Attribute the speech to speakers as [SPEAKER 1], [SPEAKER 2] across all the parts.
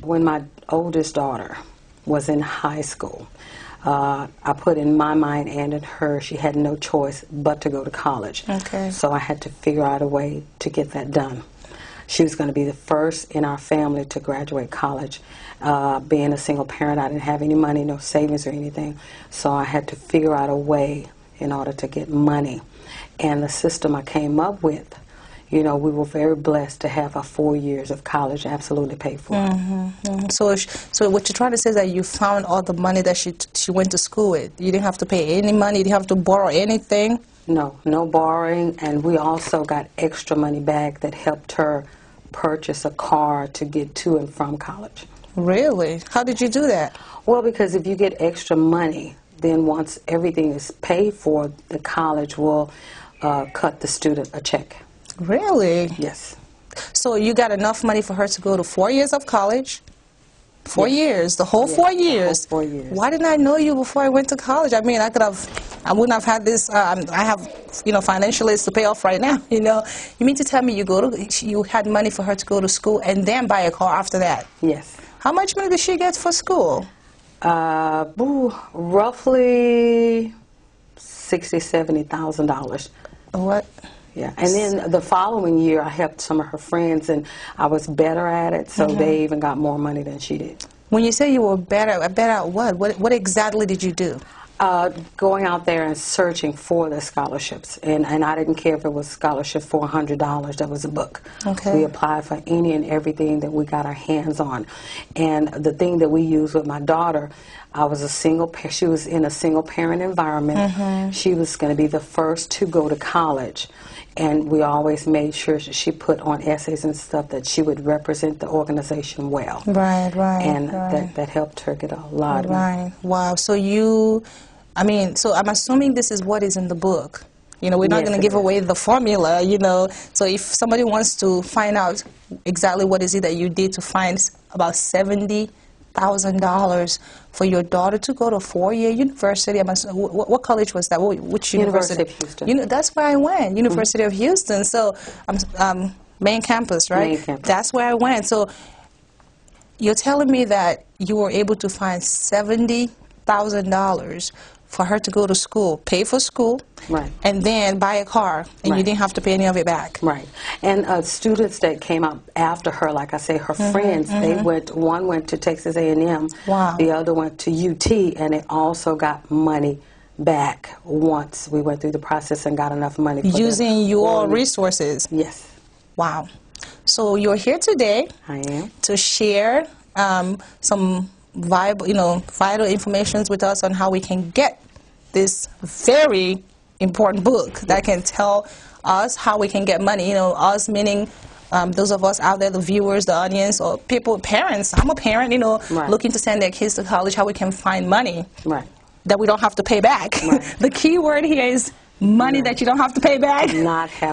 [SPEAKER 1] When my oldest daughter was in high school, I put in my mind and in her, she had no choice but to go to college.
[SPEAKER 2] Okay.
[SPEAKER 1] So I had to figure out a way to get that done. She was going to be the first in our family to graduate college. Being a single parent, I didn't have any money, no savings or anything. So I had to figure out a way in order to get money. And the system I came up with, you know, we were very blessed to have our 4 years of college absolutely paid for.
[SPEAKER 2] So what you're trying to say is that you found all the money that she went to school with. You didn't have to pay any money. You didn't have to borrow anything.
[SPEAKER 1] No borrowing, and we also got extra money back that helped her purchase a car to get to and from college.
[SPEAKER 2] Really? How did you do that?
[SPEAKER 1] Well, because if you get extra money, then once everything is paid for, the college will cut the student a check.
[SPEAKER 2] Really?
[SPEAKER 1] Yes.
[SPEAKER 2] So you got enough money for her to go to 4 years of college? 4
[SPEAKER 1] Yes.
[SPEAKER 2] years, the whole 4 years.
[SPEAKER 1] The whole 4 years.
[SPEAKER 2] Why didn't I know you before I went to college? I mean, I wouldn't have had this. I have, you know, financial aids to pay off right now. You know, you mean to tell me you had money for her to go to school and then buy a car after that?
[SPEAKER 1] Yes.
[SPEAKER 2] How much money did she get for school?
[SPEAKER 1] Roughly $60,000-$70,000.
[SPEAKER 2] What?
[SPEAKER 1] Yeah, and then the following year, I helped some of her friends, and I was better at it, so they even got more money than she did.
[SPEAKER 2] When you say you were better at what? What exactly did you do?
[SPEAKER 1] Going out there and searching for the scholarships, and I didn't care if it was scholarship for $100. That was a book.
[SPEAKER 2] Okay.
[SPEAKER 1] We applied for any and everything that we got our hands on, and the thing that we used with my daughter, I was she was in a single parent environment. She was going to be the first to go to college. And we always made sure that she put on essays and stuff that she would represent the organization well.
[SPEAKER 2] Right.
[SPEAKER 1] And that helped her get a lot.
[SPEAKER 2] Right. Wow. So so I'm assuming this is what is in the book. You know, we're not going to give away the formula, you know. So if somebody wants to find out exactly what is it that you did to find about $70,000 for your daughter to go to a 4-year university. What college was that? Which university?
[SPEAKER 1] University of Houston.
[SPEAKER 2] That's where I went, University of Houston. So, main campus, right?
[SPEAKER 1] Main campus.
[SPEAKER 2] That's where I went. So, you're telling me that you were able to find $70,000 for her to go to school, pay for school,
[SPEAKER 1] right,
[SPEAKER 2] and then buy a car, and you didn't have to pay any of it back.
[SPEAKER 1] Right. And students that came up after her, like I say, her friends, one went to Texas A&M,
[SPEAKER 2] wow,
[SPEAKER 1] the other went to UT, and they also got money back once we went through the process and got enough money.
[SPEAKER 2] Using your resources.
[SPEAKER 1] Yes.
[SPEAKER 2] Wow. So you're here today.
[SPEAKER 1] I am.
[SPEAKER 2] To share some vital information with us on how we can get this very important book that can tell us how we can get money. Us meaning those of us out there, the viewers, the audience, or people, parents. I'm a parent, looking to send their kids to college, how we can find money that we don't have to pay back.
[SPEAKER 1] Right.
[SPEAKER 2] The key word here is money that you don't have to pay back.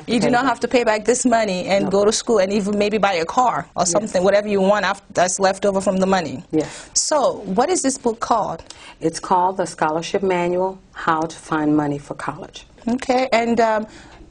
[SPEAKER 1] You do
[SPEAKER 2] not have to pay back this money and go to school and even maybe buy a car or something, whatever you want that's left over from the money.
[SPEAKER 1] Yes.
[SPEAKER 2] So, what is this book called?
[SPEAKER 1] It's called The Scholarship Manual, How to Find Money for College.
[SPEAKER 2] Okay, and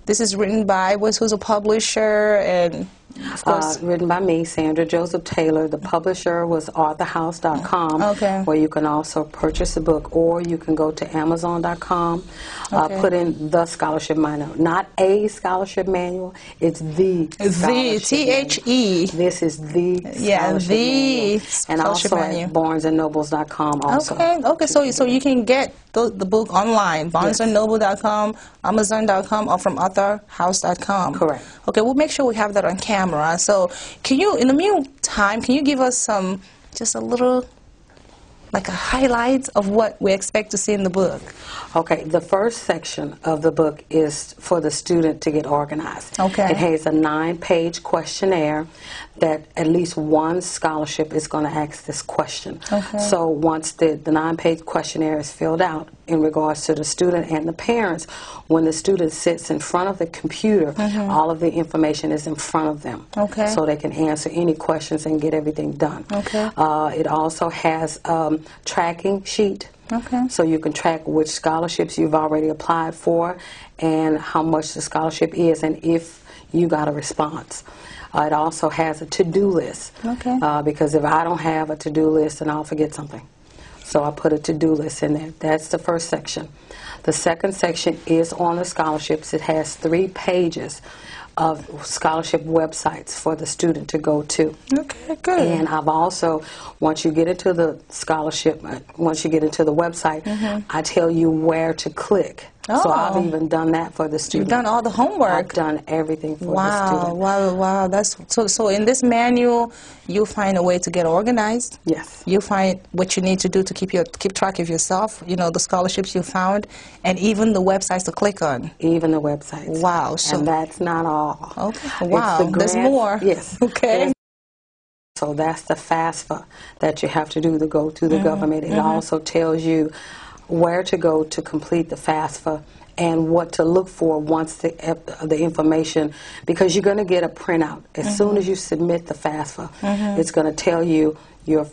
[SPEAKER 2] this is written by, who's a publisher, and of course...
[SPEAKER 1] written by me, Sandra Joseph Taylor. The publisher was AuthorHouse.com, where you can also purchase the book, or you can go to Amazon.com, put in The Scholarship Manual. Not a scholarship manual, it's The
[SPEAKER 2] T-H-E.
[SPEAKER 1] This is The Scholarship Manual. And also at BarnesandNobles.com also.
[SPEAKER 2] Okay, so you can get the book online, BarnesandNoble.com, Amazon.com, or from AuthorHouse.com.
[SPEAKER 1] Correct.
[SPEAKER 2] Okay, we'll make sure we have that on camera. So, can you, in the meantime, can you give us just a little, like a highlight of what we expect to see in the book?
[SPEAKER 1] Okay, the first section of the book is for the student to get organized.
[SPEAKER 2] Okay.
[SPEAKER 1] It has a 9-page questionnaire that at least one scholarship is going to ask this question.
[SPEAKER 2] Okay.
[SPEAKER 1] So once the 9-page questionnaire is filled out, in regards to the student and the parents. When the student sits in front of the computer, all of the information is in front of them.
[SPEAKER 2] Okay.
[SPEAKER 1] So they can answer any questions and get everything done.
[SPEAKER 2] Okay.
[SPEAKER 1] It also has tracking sheet.
[SPEAKER 2] Okay.
[SPEAKER 1] So you can track which scholarships you've already applied for and how much the scholarship is and if you got a response. It also has a to-do list.
[SPEAKER 2] Okay.
[SPEAKER 1] Because if I don't have a to-do list, then I'll forget something. So I put a to-do list in there. That's the first section. The second section is on the scholarships. It has 3 pages of scholarship websites for the student to go to.
[SPEAKER 2] Okay, good.
[SPEAKER 1] And I've also, once you get into the scholarship, once you get into the website, I tell you where to click. So I've even done that for the student.
[SPEAKER 2] You've done all the homework.
[SPEAKER 1] I've done everything for the student.
[SPEAKER 2] Wow. That's so in this manual, you find a way to get organized.
[SPEAKER 1] Yes.
[SPEAKER 2] You find what you need to do to keep track of yourself, the scholarships you found, and even the websites to click on.
[SPEAKER 1] Even the websites.
[SPEAKER 2] Wow.
[SPEAKER 1] And that's not all.
[SPEAKER 2] Okay. Wow. There's more.
[SPEAKER 1] Yes.
[SPEAKER 2] Okay.
[SPEAKER 1] So that's the FAFSA that you have to do to go to the government. It also tells you where to go to complete the FAFSA and what to look for once the information, because you're going to get a printout. As soon as you submit the FAFSA, it's going to tell you your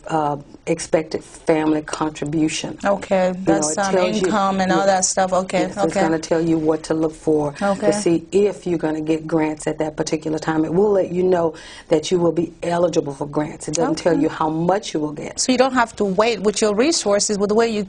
[SPEAKER 1] expected family contribution.
[SPEAKER 2] Okay, that's income and all that stuff. Okay,
[SPEAKER 1] yes, it's going to tell you what to look for to see if you're going to get grants at that particular time. It will let you know that you will be eligible for grants. It doesn't tell you how much you will get.
[SPEAKER 2] So you don't have to wait with your resources with the way you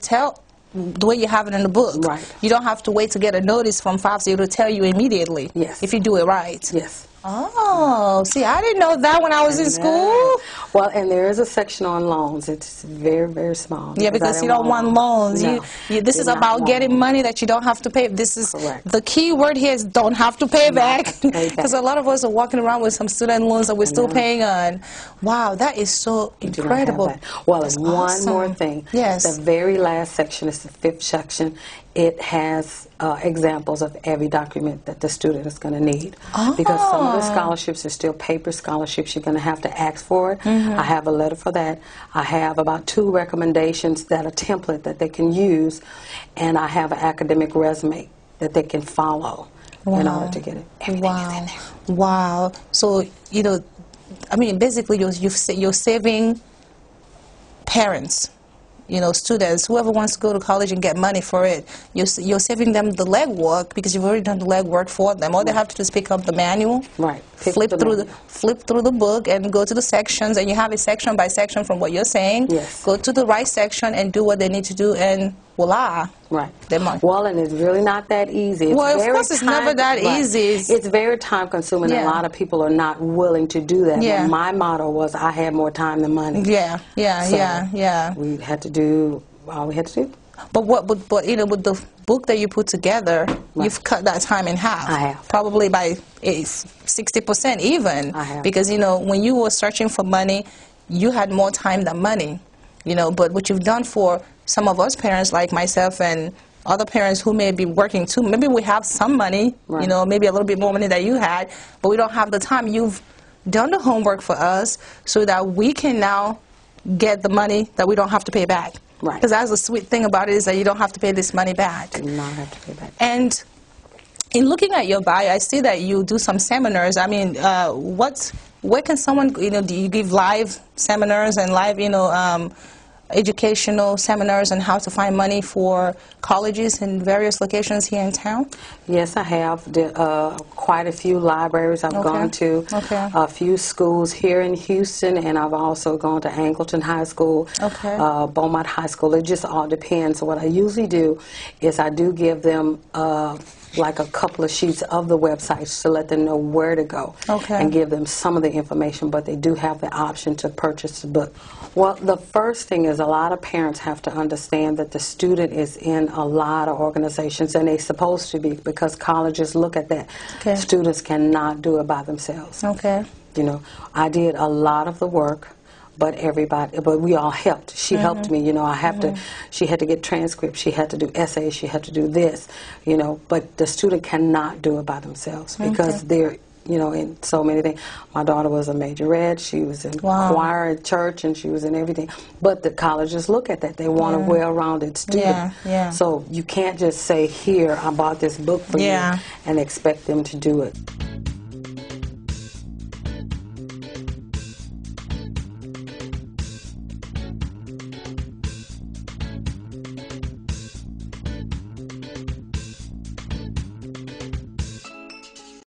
[SPEAKER 2] have it in the book.
[SPEAKER 1] Right.
[SPEAKER 2] You don't have to wait to get a notice from FAFSA. It'll tell you immediately.
[SPEAKER 1] Yes.
[SPEAKER 2] If you do it right.
[SPEAKER 1] Yes.
[SPEAKER 2] Oh, see, I didn't know that when I was in school.
[SPEAKER 1] Well, and there is a section on loans. It's very, very small.
[SPEAKER 2] Yeah, because you don't want loans.
[SPEAKER 1] No,
[SPEAKER 2] this is about getting money that you don't have to pay. This is the key word here is don't have to pay back. Because a lot of us are walking around with some student loans that we're still paying on. Wow, that is so incredible.
[SPEAKER 1] Well, and one more thing.
[SPEAKER 2] Yes.
[SPEAKER 1] The very last section is the 5th section. It has examples of every document that the student is going to need. Because some of the scholarships are still paper scholarships. You're going to have to ask for it. I have a letter for that. I have about 2 recommendations that are template that they can use. And I have an academic resume that they can follow in order to get it. Everything is in there.
[SPEAKER 2] Wow. So, I mean, basically you're saving parents, students, whoever wants to go to college and get money for it, you're saving them the legwork because you've already done the legwork for them. All they have to do is pick up the manual, flip through the book and go to the sections, and you have it section by section from what you're saying.
[SPEAKER 1] Yes.
[SPEAKER 2] Go to the right section and do what they need to do, and voila.
[SPEAKER 1] Right.
[SPEAKER 2] Money.
[SPEAKER 1] Well, and it's really not that easy. It's
[SPEAKER 2] of course, it's never that easy.
[SPEAKER 1] It's very time consuming, and a lot of people are not willing to do that.
[SPEAKER 2] Yeah.
[SPEAKER 1] But my motto was, I had more time than money.
[SPEAKER 2] Yeah.
[SPEAKER 1] We had to do all we had to do.
[SPEAKER 2] But with the book that you put together, you've cut that time in half.
[SPEAKER 1] I have.
[SPEAKER 2] Probably by 60% even.
[SPEAKER 1] I have.
[SPEAKER 2] Because, when you were searching for money, you had more time than money. But what you've done for some of us parents like myself and other parents who may be working too, maybe we have some money, maybe a little bit more money than you had, but we don't have the time. You've done the homework for us so that we can now get the money that we don't have to pay back.
[SPEAKER 1] Right.
[SPEAKER 2] Because that's the sweet thing about it, is that you don't have to pay this money back.
[SPEAKER 1] Do not have to pay back.
[SPEAKER 2] And in looking at your bio, I see that you do some seminars. I mean, where can someone, do you give live seminars and live, educational seminars on how to find money for colleges in various locations here in town?
[SPEAKER 1] Yes, I have. Quite a few libraries I've gone to, a few schools here in Houston, and I've also gone to Angleton High School, Beaumont High School. It just all depends. So what I usually do is I do give them like a couple of sheets of the websites to let them know where to go and give them some of the information, but they do have the option to purchase the book. Well, the first thing is a lot of parents have to understand that the student is in a lot of organizations, and they're supposed to be, because colleges look at that. Students cannot do it by themselves. I did a lot of the work, but we all helped. She helped me, she had to get transcripts, she had to do essays, she had to do this, but the student cannot do it by themselves because they're you know, in so many things. My daughter was a majorette. She was in choir at church, and she was in everything. But the colleges look at that. They want a well-rounded student. So you can't just say, here, I bought this book for you, and expect them to do it.